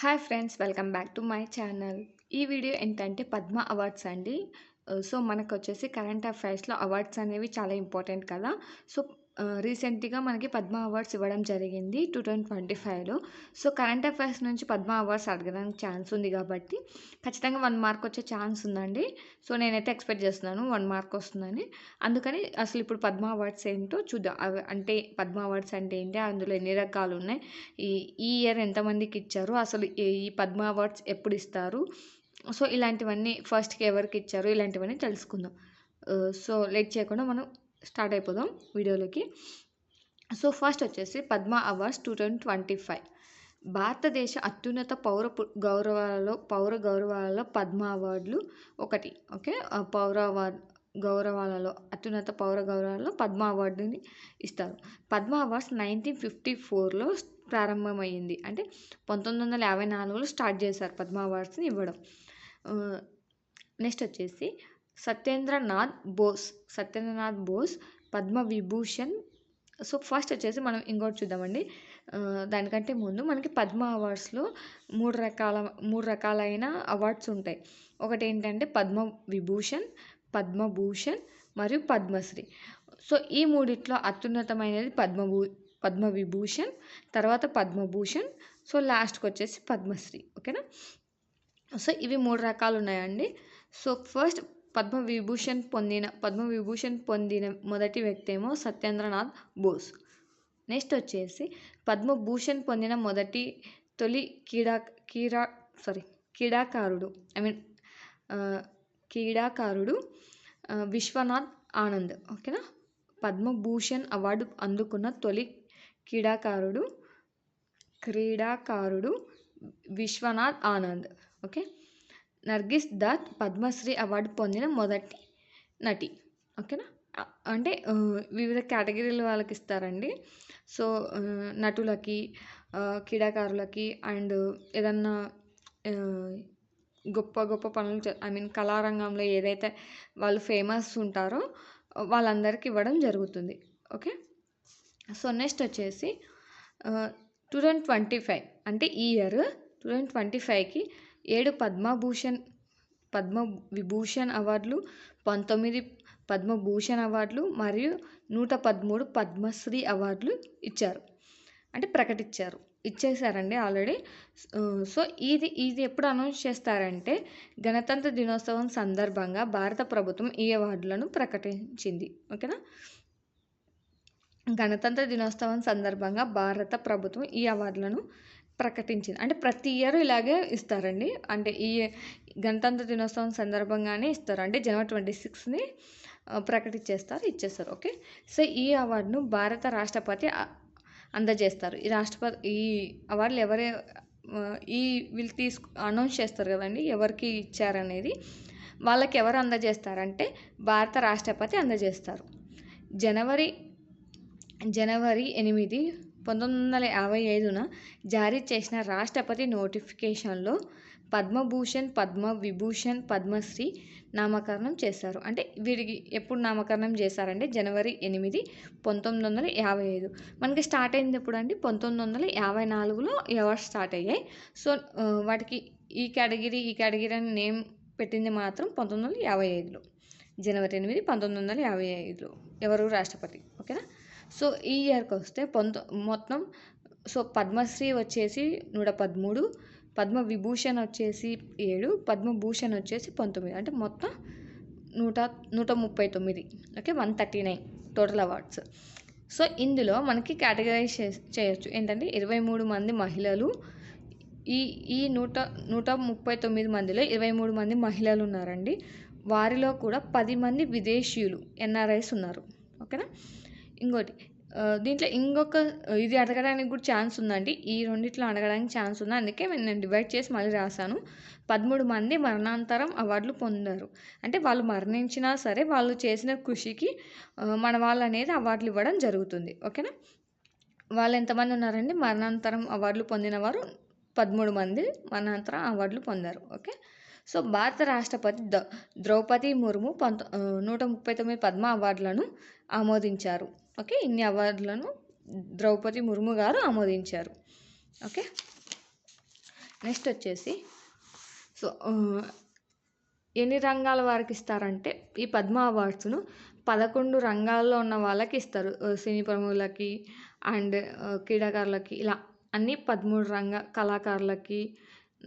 Hi friends, welcome back to my channel. ఈ video ఏంటంటే Padma awards అండి. సో మనకొచ్చేసి కరెంట్ అఫైర్స్‌లో అవార్డ్స్ అనేవి చాలా ఇంపార్టెంట్ కదా! సో రీసెంట్‌గా మనకి పద్మ అవార్డ్స్ ఇవ్వడం జరిగింది 2025లో. సో కరెంట్ అఫైర్స్ నుంచి పద్మ అవార్డ్స్ అడగడానికి ఛాన్స్ ఉంది కాబట్టి ఖచ్చితంగా 1 మార్క్ వచ్చే ఛాన్స్ ఉందండి. సో నేనైతే ఎక్స్‌పెక్ట్ చేస్తున్నాను 1 మార్క్ వస్తుందని. అందుకని అసలు ఇప్పుడు పద్మ అవార్డ్స్ ఏంటో చూద్దాం. అవి అంటే పద్మ అవార్డ్స్ అంటే ఏంటి? అందులో ఎన్ని రకాలున్నాయి? ఈ ఈ ఇయర్ ఎంతమందికి ఇచ్చారు? అసలు ఈ పద్మ అవార్డ్స్ ఎప్పుడు ఇస్తారు? సో ఇలాంటివన్నీ ఫస్ట్‌కి ఎవరికి ఇచ్చారు? ఇలాంటివన్నీ తెలుసుకుందాం. సో లేట్ చేయకుండా మనం స్టార్ట్ అయిపోదాం వీడియోలోకి. సో ఫస్ట్ వచ్చేసి పద్మ అవార్డ్స్ 2025. భారతదేశ అత్యున్నత పౌర గౌరవాలలో పద్మ అవార్డులు ఒకటి. ఓకే. గౌరవాలలో అత్యున్నత పౌర గౌరవాలలో పద్మ అవార్డుని ఇస్తారు. పద్మ అవార్డ్స్ 1954లో ప్రారంభమైంది. అంటే 1954లో స్టార్ట్ చేశారు పద్మ అవార్డ్స్ని ఇవ్వడం. నెక్స్ట్ వచ్చేసి సత్యేంద్రనాథ్ బోస్ పద్మ విభూషణ్. సో ఫస్ట్ వచ్చేసి మనం ఇంకోటి చూద్దామండి. దానికంటే ముందు మనకి పద్మ అవార్డ్స్లో మూడు రకాలైన అవార్డ్స్ ఉంటాయి. ఒకటి ఏంటంటే పద్మ విభూషణ్, పద్మభూషణ్ మరియు పద్మశ్రీ. సో ఈ మూడిట్లో అత్యున్నతమైనది పద్మ విభూషణ్, తర్వాత పద్మభూషణ్, సో లాస్ట్కి వచ్చేసి పద్మశ్రీ. ఓకేనా. సో ఇవి 3 రకాలు ఉన్నాయండి. సో ఫస్ట్ పద్మ విభూషణ్ పొందిన మొదటి వ్యక్తి ఏమో సత్యేంద్రనాథ్ బోస్. నెక్స్ట్ వచ్చేసి పద్మభూషణ్ పొందిన తొలి క్రీడాకారుడు విశ్వనాథ్ ఆనంద్. ఓకేనా. పద్మభూషణ్ అవార్డు అందుకున్న తొలి క్రీడాకారుడు విశ్వనాథ్ ఆనంద్. ఓకే. నర్గిస్ దత్ పద్మశ్రీ అవార్డు పొందిన మొదటి నటి. ఓకేనా. అంటే వివిధ కేటగిరీల వాళ్ళకి ఇస్తారండి. సో నటులకి, క్రీడాకారులకి అండ్ ఏదన్నా గొప్ప గొప్ప పనులు కళారంగంలో ఏదైతే వాళ్ళు ఫేమస్ ఉంటారో వాళ్ళందరికీ ఇవ్వడం జరుగుతుంది. ఓకే. సో నెక్స్ట్ వచ్చేసి 2025 అంటే ఈ ఇయర్ 2025కి 7 పద్మ విభూషణ్ అవార్డులు, 19 పద్మభూషణ్ అవార్డులు మరియు 113 పద్మశ్రీ అవార్డులు ఇచ్చేసారండి ఆల్రెడీ. సో ఇది ఎప్పుడు అనౌన్స్ చేస్తారంటే గణతంత్ర దినోత్సవం సందర్భంగా భారత ప్రభుత్వం ఈ అవార్డులను ప్రకటించింది. ఓకేనా. గణతంత్ర దినోత్సవం సందర్భంగా భారత ప్రభుత్వం ఈ అవార్డులను ప్రకటించింది. అంటే ప్రతి ఇయర్ ఇలాగే ఇస్తారండి. అంటే ఈ గణతంత్ర దినోత్సవం సందర్భంగానే ఇస్తారు. అంటే జనవరి 26ని ఇచ్చేస్తారు. ఓకే. సో ఈ అవార్డును భారత రాష్ట్రపతి అందజేస్తారు. ఈ అవార్డులు వీళ్ళు అనౌన్స్ చేస్తారు కదండి ఎవరికి ఇచ్చారనేది. వాళ్ళకి ఎవరు అందజేస్తారంటే భారత రాష్ట్రపతి అందజేస్తారు. జనవరి 8, 1955న జారీ చేసిన రాష్ట్రపతి నోటిఫికేషన్లో పద్మభూషణ్, పద్మవిభూషణ్, పద్మశ్రీ నామకరణం చేశారు. అంటే వీరికి ఎప్పుడు నామకరణం చేశారంటే జనవరి 8, 1955. మనకి స్టార్ట్ అయింది ఎప్పుడు అండి? 1954లో ఈ అవార్డ్స్ స్టార్ట్ అయ్యాయి. సో వాటికి ఈ కేటగిరీ అని నేమ్ పెట్టింది మాత్రం 1955లో. జనవరి 8, 1955లో ఎవరు? రాష్ట్రపతి. ఓకేనా. సో ఈ ఇయర్కి వస్తే మొత్తం పద్మశ్రీ వచ్చేసి 113, పద్మవిభూషణ్ వచ్చేసి 7, పద్మభూషణ్ వచ్చేసి 19. అంటే మొత్తం 139. ఓకే. 139 total awards. సో ఇందులో మనకి కేటగరైజ్ చేయొచ్చు. ఏంటంటే 23 మంది మహిళలు. ఈ 139 మందిలో 23 మంది మహిళలు ఉన్నారండి. వారిలో కూడా 10 మంది విదేశీయులు ఎన్ఆర్ఐస్ ఉన్నారు. ఓకేనా. ఇంకోటి దీంట్లో ఇది అడగడానికి కూడా ఛాన్స్ ఉందండి. ఈ రెండిట్లో అడగడానికి ఛాన్స్ ఉంది. అందుకే నేను డివైడ్ చేసి మళ్ళీ రాశాను. 13 మంది మరణాంతరం అవార్డులు పొందారు. అంటే వాళ్ళు మరణించినా సరే వాళ్ళు చేసిన కృషికి మన వాళ్ళు అనేది అవార్డులు ఇవ్వడం జరుగుతుంది. ఓకేనా. వాళ్ళు ఎంతమంది ఉన్నారండి? మరణాంతరం అవార్డులు పొందిన వారు 13 మంది మరణాంతరం అవార్డులు పొందారు. ఓకే. సో భారత రాష్ట్రపతి ద్రౌపది ముర్ము 139 పద్మ అవార్డులను ఆమోదించారు. ఓకే. ఇన్ని అవార్డులను ద్రౌపది ముర్ము గారు ఆమోదించారు. ఓకే. నెక్స్ట్ వచ్చేసి సో ఎన్ని రంగాల వారికి ఇస్తారంటే ఈ పద్మ అవార్డ్స్ను 11 రంగాల్లో ఉన్న వాళ్ళకి ఇస్తారు. సినీ ప్రముఖులకి అండ్ క్రీడాకారులకి ఇలా అన్ని 13 కళాకారులకి,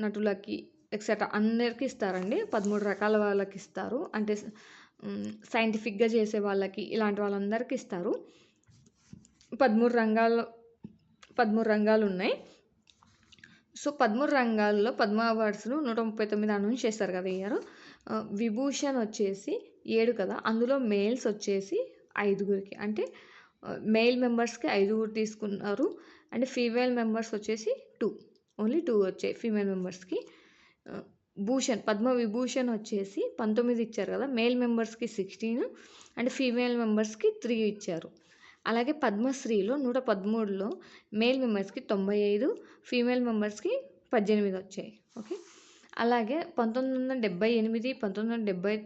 నటులకి ఎక్సెట్రా అందరికీ ఇస్తారండి. 13 రకాల వాళ్ళకి ఇస్తారు. అంటే సైంటిఫిక్గా చేసే వాళ్ళకి ఇలాంటి వాళ్ళందరికీ ఇస్తారు. 13 రంగాలు ఉన్నాయి. సో 13 రంగాల్లో పద్మ అవార్డ్స్ను 139 అనౌన్స్ చేస్తారు కదా ఇయర్. విభూషణ్ వచ్చేసి 7 కదా, అందులో మేల్స్ వచ్చేసి 5గురికి, అంటే మెయిల్ మెంబర్స్కి 5గురు తీసుకున్నారు. అండ్ ఫీమేల్ మెంబర్స్ వచ్చేసి 2, ఓన్లీ 2 వచ్చాయి ఫీమేల్ మెంబర్స్కి. పద్మ విభూషణ్ వచ్చేసి 19 ఇచ్చారు కదా, మేల్ మెంబర్స్కి 16 అండ్ ఫీమేల్ మెంబర్స్కి 3 ఇచ్చారు. అలాగే పద్మశ్రీలో 113లో మేల్ మెంబర్స్కి 95, ఫీమేల్ మెంబర్స్కి 18 వచ్చాయి. ఓకే, అలాగే 1978, 1978,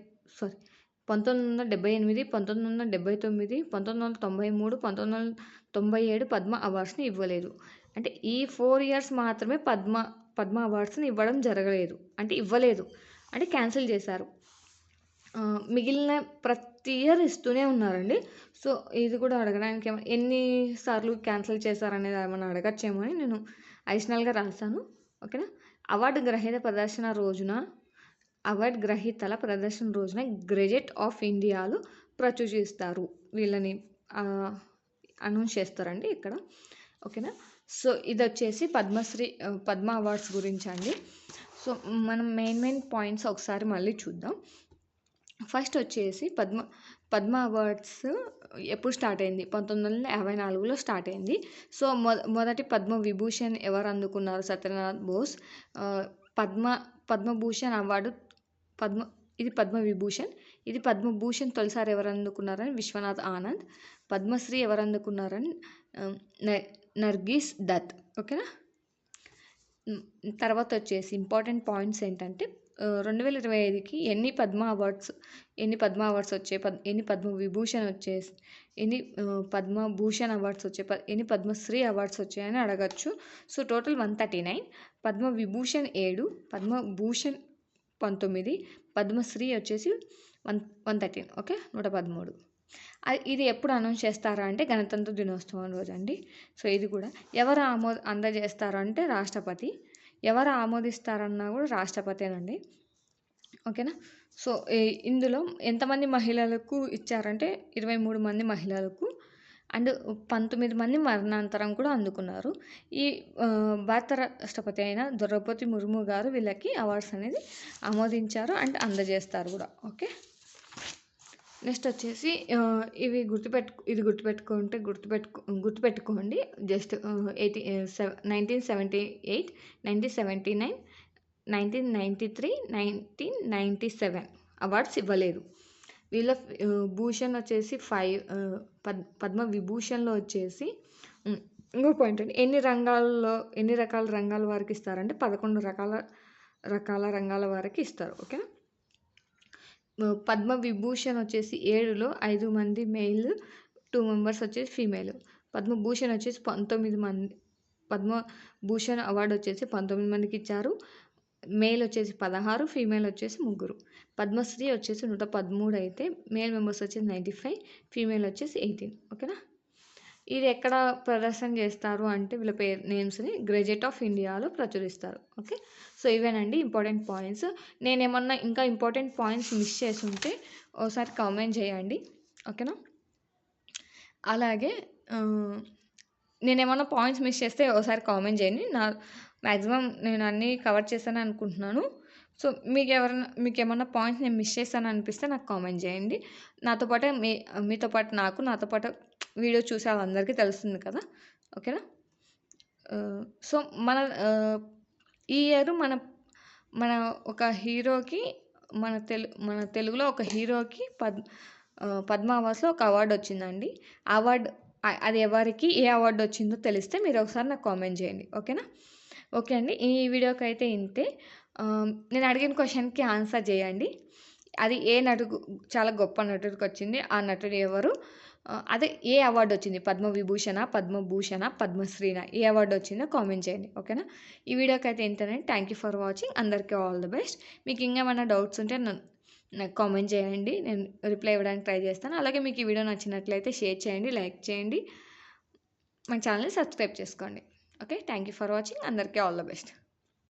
1999, 1993, 1997 పద్మ అవార్డ్స్ని ఇవ్వలేదు. అంటే ఈ 4 ఇయర్స్ మాత్రమే పద్మ అవార్డ్స్ని ఇవ్వడం జరగలేదు, అంటే ఇవ్వలేదు అంటే క్యాన్సిల్ చేశారు. మిగిలిన ప్రతి ఇయర్ ఇస్తూనే ఉన్నారండి. సో ఇది కూడా అడగడానికి ఎన్నిసార్లు క్యాన్సిల్ చేశారనేది ఏమైనా అడగచ్చేమో అని నేను అడిషనల్గా రాశాను. ఓకేనా. అవార్డు గ్రహీతల ప్రదర్శన రోజున గెజెట్ ఆఫ్ ఇండియాలో ప్రచురిస్తారు. వీళ్ళని అనౌన్స్ చేస్తారండి ఇక్కడ. ఓకేనా. సో ఇది వచ్చేసి పద్మ అవార్డ్స్ గురించి అండి. సో మనం మెయిన్ పాయింట్స్ ఒకసారి మళ్ళీ చూద్దాం. ఫస్ట్ వచ్చేసి పద్మ అవార్డ్స్ ఎప్పుడు స్టార్ట్ అయింది? 1954లో స్టార్ట్ అయింది. సో మొదటి పద్మ విభూషణ్ ఎవరు అందుకున్నారు? సత్యనారాయణ బోస్. పద్మభూషణ్ అవార్డు ఇది పద్మవిభూషణ్. ఇది పద్మభూషణ్ తొలిసారి ఎవరు అందుకున్నారని విశ్వనాథ్ ఆనంద్. పద్మశ్రీ ఎవరు అందుకున్నారని నర్గిస్ దత్. ఓకేనా. తర్వాత వచ్చేసి ఇంపార్టెంట్ పాయింట్స్ ఏంటంటే 2025కి ఎన్ని పద్మ అవార్డ్స్ వచ్చాయి, ఎన్ని పద్మవిభూషణ్ వచ్చేసి, ఎన్ని పద్మభూషణ్ అవార్డ్స్ వచ్చాయి, ఎన్ని పద్మశ్రీ అవార్డ్స్ వచ్చాయని అడగచ్చు. So total 139. పద్మవిభూషణ్ 7, పద్మభూషణ్ 19, పద్మశ్రీ వచ్చేసి 113. ఓకే, 113. ఇది ఎప్పుడు అనౌన్స్ చేస్తారా అంటే గణతంత్ర దినోత్సవం రోజు అండి. సో ఇది కూడా ఎవరు అందజేస్తారంటే రాష్ట్రపతి. ఎవరు ఆమోదిస్తారన్నా కూడా రాష్ట్రపతేనండి. ఓకేనా. సో ఇందులో ఎంతమంది మహిళలకు ఇచ్చారంటే 23 మంది మహిళలకు అండ్ 19 మంది మరణాంతరం కూడా అందుకున్నారు. ఈ భారత రాష్ట్రపతి అయిన ద్రౌపది ముర్ము గారు వీళ్ళకి అవార్డ్స్ అనేది ఆమోదించారు అండ్ అందజేస్తారు కూడా. ఓకే. నెక్స్ట్ వచ్చేసి ఇవి గుర్తుపెట్టుకోండి. జస్ట్ 1978, 1979, 1993, 1997 అవార్డ్స్ ఇవ్వలేదు. వీళ్ళ భూషణ్ వచ్చేసి 5, పద్మవిభూషణ్లో వచ్చేసి ఇంకో పాయింట్ అండి, ఎన్ని రకాల రంగాల వారికి ఇస్తారంటే 11 రకాల రంగాల వారికి ఇస్తారు. ఓకే. పద్మవిభూషణ్ వచ్చేసి 7లో 5 మంది మెయిల్, 2 మెంబర్స్ వచ్చేసి ఫీమేల్. పద్మభూషణ్ వచ్చేసి 19 మంది. పద్మభూషణ్ అవార్డు వచ్చేసి 19 మందికి ఇచ్చారు. మేల్ వచ్చేసి 16, ఫీమేల్ వచ్చేసి 3. పద్మశ్రీ వచ్చేసి 113 అయితే మేల్ మెంబర్స్ వచ్చేసి 95, ఫీమేల్ వచ్చేసి 18. ఓకేనా. ఇది ఎక్కడ ప్రదర్శన చేస్తారు అంటే వీళ్ళ నేమ్స్ని గెజెట్ ఆఫ్ ఇండియాలో ప్రచురిస్తారు. ఓకే. సో ఇవేనండి ఇంపార్టెంట్ పాయింట్స్. నేనేమన్నా ఇంకా ఇంపార్టెంట్ పాయింట్స్ మిస్ చేసి ఉంటే ఒకసారి కామెంట్ చేయండి. ఓకేనా. అలాగే నేనేమన్నా పాయింట్స్ మిస్ చేస్తే ఒకసారి కామెంట్ చేయండి. మ్యాక్సిమం నేను అన్నీ కవర్ చేశాను అనుకుంటున్నాను. సో మీకేమన్నా పాయింట్స్ నేను మిస్ చేశాను అనిపిస్తే నాకు కామెంట్ చేయండి. నాతో పాటు వీడియో చూసే వాళ్ళందరికీ తెలుస్తుంది కదా. ఓకేనా. సో ఈ ఇయర్ మన ఒక హీరోకి మన తెలుగులో ఒక హీరోకి పద్మ అవార్డ్స్లో ఒక అవార్డు వచ్చిందండి. అది ఎవరికి ఏ అవార్డు వచ్చిందో తెలిస్తే మీరు ఒకసారి నాకు కామెంట్ చేయండి. ఓకేనా. ఓకే అండి, ఈ వీడియోకి అయితే ఇంతే. నేను అడిగిన క్వశ్చన్కి ఆన్సర్ చేయండి. అది ఏ నటుడు చాలా గొప్ప నటుడికి వచ్చింది, ఆ నటుడు ఎవరు, అదే ఏ అవార్డ్ వచ్చింది? పద్మవిభూషణ, పద్మభూషణ, పద్మశ్రీనా? ఏ అవార్డ్ వచ్చిందో కామెంట్ చేయండి. ఓకేనా? ఈ వీడియోకైతే ఇంతేనండి. Thank you for watching. అందరికీ ఆల్ ది బెస్ట్. మీకు ఇంకేమైనా డౌట్స్ ఉంటే నాకు కామెంట్ చేయండి. నేను రిప్లై ఇవ్వడానికి ట్రై చేస్తాను. అలాగే మీకు ఈ వీడియో నచ్చినట్లయితే షేర్ చేయండి, లైక్ చేయండి. మన ఛానల్‌ని సబ్స్క్రైబ్ చేసుకోండి. Okay. Thank you for watching. అందరికీ ఆల్ ది బెస్ట్.